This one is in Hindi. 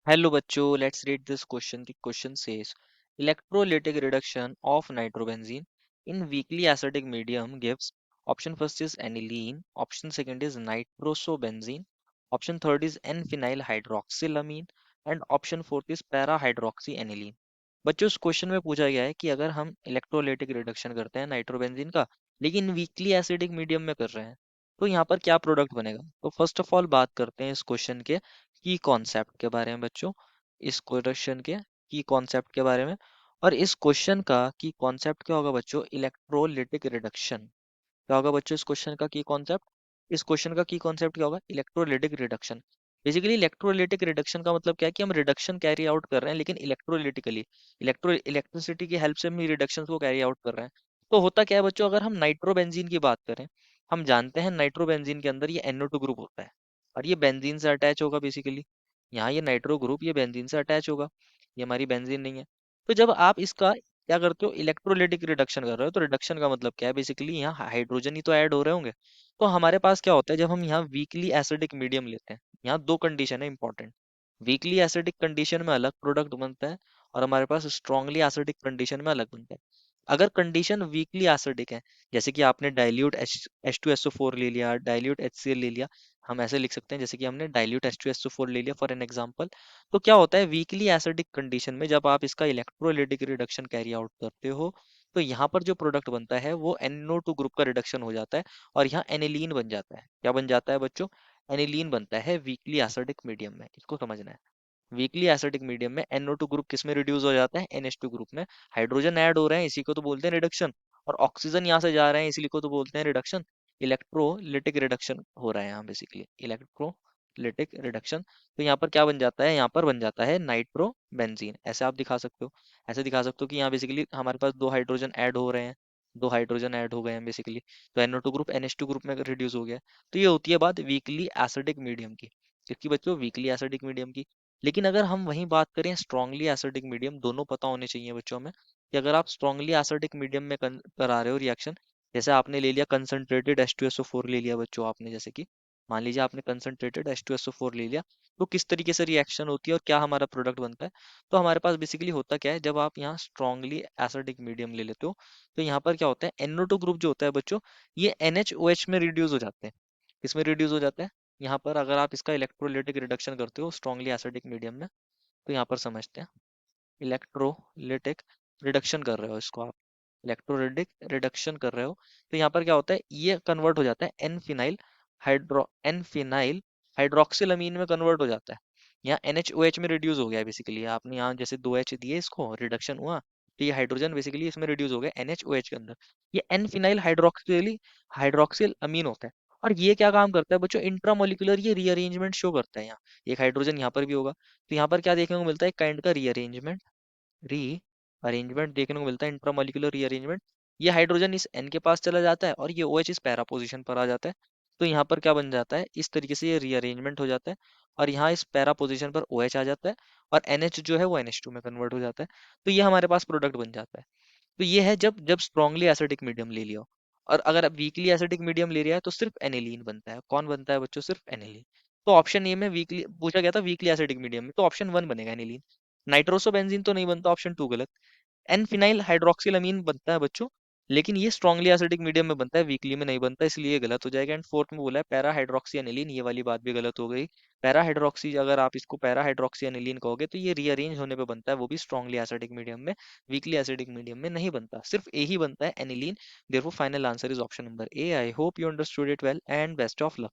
Hello bachcho, let's read this question. The question says electrolytic reduction of nitrobenzene in weakly acidic medium gives option first is aniline, option second is nitrosobenzene, option third is n-phenyl hydroxylamine and option fourth is para hydroxyaniline. बच्चों इस क्वेश्चन में पूछा गया है कि अगर हम इलेक्ट्रोलाइटिक रिडक्शन करते हैं नाइट्रोबेंजीन का लेकिन वीकली एसिडिक मीडियम में कर रहे हैं तो यहाँ पर क्या प्रोडक्ट बनेगा। तो फर्स्ट ऑफ ऑल बात करते हैं इस क्वेश्चन के की कॉन्सेप्ट के बारे में बच्चों। इस क्वेश्चन के की कॉन्सेप्ट के बारे में और इस क्वेश्चन का की कॉन्सेप्ट क्या होगा बच्चों, इलेक्ट्रोलिटिक रिडक्शन। क्या होगा बच्चों इस क्वेश्चन का की कॉन्सेप्ट, इस क्वेश्चन का की कॉन्सेप्ट क्या होगा, electrolytic reduction. Basically electrolytic reduction का मतलब क्या है कि हम रिडक्शन कैरी आउट कर रहे हैं लेकिन इलेक्ट्रोलिटिकली, इलेक्ट्रिसिटी की हेल्प से हम रिडक्शन को कैरी आउट कर रहे हैं। तो होता क्या है बच्चों, अगर हम नाइट्रोबेंजीन की बात करें, हम जानते हैं नाइट्रोबेंजीन के अंदर ये NO2 ग्रुप होता है और ये बेंजीन से अटैच होगा बेसिकली। यहाँ ये नाइट्रो ग्रुप ये बेंजीन से अटैच होगा, ये हमारी बेंजीन नहीं है। तो जब आप इसका क्या करते हो, इलेक्ट्रोलिटिक रिडक्शन कर रहे हो, तो रिडक्शन का मतलब क्या है, बेसिकली यहाँ हाइड्रोजन ही तो ऐड हो रहे होंगे। तो हमारे पास क्या होता है जब हम यहाँ वीकली एसिडिक मीडियम लेते हैं, यहाँ दो कंडीशन है इंपॉर्टेंट। वीकली एसिडिक कंडीशन में अलग प्रोडक्ट बनता है और हमारे पास स्ट्रांगली एसिडिक कंडीशन में अलग बनता है। अगर कंडीशन वीकली एसिडिक है, जैसे कि आपने डाइल्यूट H2SO4 ले लिया, डाइल्यूट HCl ले लिया, हम ऐसे लिख सकते हैं जैसे कि हमने डाइल्यूट H2SO4 ले लिया फॉर एन एग्जांपल। तो क्या होता है वीकली एसिडिक कंडीशन में जब आप इसका इलेक्ट्रोलिटिक रिडक्शन कैरी आउट करते हो तो यहाँ पर जो प्रोडक्ट बनता है वो NO2 ग्रुप का रिडक्शन हो जाता है और यहाँ एनिलीन बन जाता है। क्या बन जाता है बच्चों, एनिलीन बनता है वीकली एसिडिक मीडियम में, इसको समझना है। वीकली एसिडिक मीडियम में NO2 ग्रुप किस में रिड्यूस हो जाता है, NH2 ग्रुप में। हाइड्रोजन ऐड हो रहे हैं, इसी को तो बोलते हैं रिडक्शन, और ऑक्सीजन यहाँ से जा रहे हैं, इसीलिए को तो बोलते हैं रिडक्शन। इलेक्ट्रोलिटिक रिडक्शन हो रहा है यहाँ बेसिकली, इलेक्ट्रोलिटिक रिडक्शन। तो यहाँ पर क्या बन जाता है, यहाँ पर बन जाता है नाइट्रो बेंजीन, ऐसे आप दिखा सकते हो। ऐसे दिखा सकते हो कि यहाँ बेसिकली हमारे पास दो हाइड्रोजन ऐड हो रहे हैं, दो हाइड्रोजन ऐड हो गए हैं बेसिकली। तो NO2 ग्रुप NH2 ग्रुप में रिड्यूस हो गया। तो ये होती है बात वीकली एसिडिक मीडियम की, क्योंकि बच्चों वीकली एसिडिक मीडियम की। लेकिन अगर हम वहीं बात करें स्ट्रांगली एसिडिक मीडियम, दोनों पता होने चाहिए बच्चों में कि अगर आप स्ट्रांगली एसिडिक मीडियम में करा रहे हो रिएक्शन, जैसे आपने ले लिया कंसंट्रेटेड H2SO4 ले लिया बच्चों आपने, जैसे कि मान लीजिए आपने कंसंट्रेटेड H2SO4 ले लिया, तो किस तरीके से रिएक्शन होती है और क्या हमारा प्रोडक्ट बनता है। तो हमारे पास बेसिकली होता क्या है, जब आप यहाँ स्ट्रांगली एसिडिक मीडियम ले लेते हो तो यहाँ पर क्या होता है, NO2 ग्रुप जो होता है बच्चों, ये NHOH में रिड्यूस हो जाते हैं। किसमें रिड्यूस हो जाता है, यहाँ पर अगर आप इसका इलेक्ट्रोलिटिक रिडक्शन करते हो स्ट्रांगली एसिडिक मीडियम में, तो यहाँ पर समझते हैं। इलेक्ट्रोलिटिक रिडक्शन कर रहे हो इसको आप, इलेक्ट्रोलिटिक रिडक्शन कर रहे हो, तो यहाँ पर क्या होता है, ये कन्वर्ट हो जाता है एन फिनाइल हाइड्रोक्सिलमीन में कन्वर्ट हो जाता है। यहाँ NHOH में रिड्यूस हो गया है बेसिकली, आपने यहाँ जैसे 2H दिए इसको रिडक्शन हुआ, तो ये हाइड्रोजन बेसिकली इसमें रिड्यूस हो गया NHOH के अंदर। ये एन फिनाइल हाइड्रोक्सिल अमीन होता है। और ये क्या काम करता है बच्चों, इंट्रामोलिकुलर ये रीअरेंजमेंट शो करता है। यहाँ एक हाइड्रोजन यहाँ पर भी होगा, तो यहाँ पर क्या देखने को मिलता है, काइंड का रीअरेंजमेंट, री अरेंजमेंट देखने को मिलता है, इंट्रामोलिकुलर रीअरेंजमेंट। ये हाइड्रोजन इस N के पास चला जाता है और ये OH इस पैरा पोजीशन पर आ जाता है। तो यहाँ पर क्या बन जाता है, इस तरीके से ये रीअरेंजमेंट हो जाता है और यहाँ इस पैरा पोजीशन पर OH आ जाता है और NH जो है वो NH2 में कन्वर्ट हो जाता है। तो ये हमारे पास प्रोडक्ट बन जाता है। तो ये है जब जब स्ट्रांगली एसिडिक मीडियम ले लिया हो। और अगर आप वीकली एसिडिक मीडियम ले रहा है तो सिर्फ एनिलीन बनता है। कौन बनता है बच्चों, सिर्फ एनिलीन। तो ऑप्शन ए में वीकली पूछा गया था, वीकली एसिडिक मीडियम में, तो ऑप्शन वन बनेगा एनिलीन। नाइट्रोसोबेंजीन तो नहीं बनता, ऑप्शन टू गलत। एन फिनाइल हाइड्रोक्सिलमीन बनता है बच्चों, लेकिन ये स्ट्रांगली एसिडिक मीडियम में बनता है, वीकली में नहीं बनता, इसलिए ये गलत हो जाएगा। एंड फोर्थ में बोला है पैरा हाइड्रोक्सी एनिलीन, ये वाली बात भी गलत हो गई। पैरा हाइड्रोक्सी, अगर आप इसको पैरा हाइड्रोक्सी एनिलीन कहोगे तो ये रीअरेंज होने पे बनता है, वो भी स्ट्रांगली एसिडिक मीडियम में, वीकली एसिडिक मीडियम में नहीं बनता। सिर्फ ए ही बनता है, aniline. Therefore final answer is option number A. I hope you understood it well and best of luck.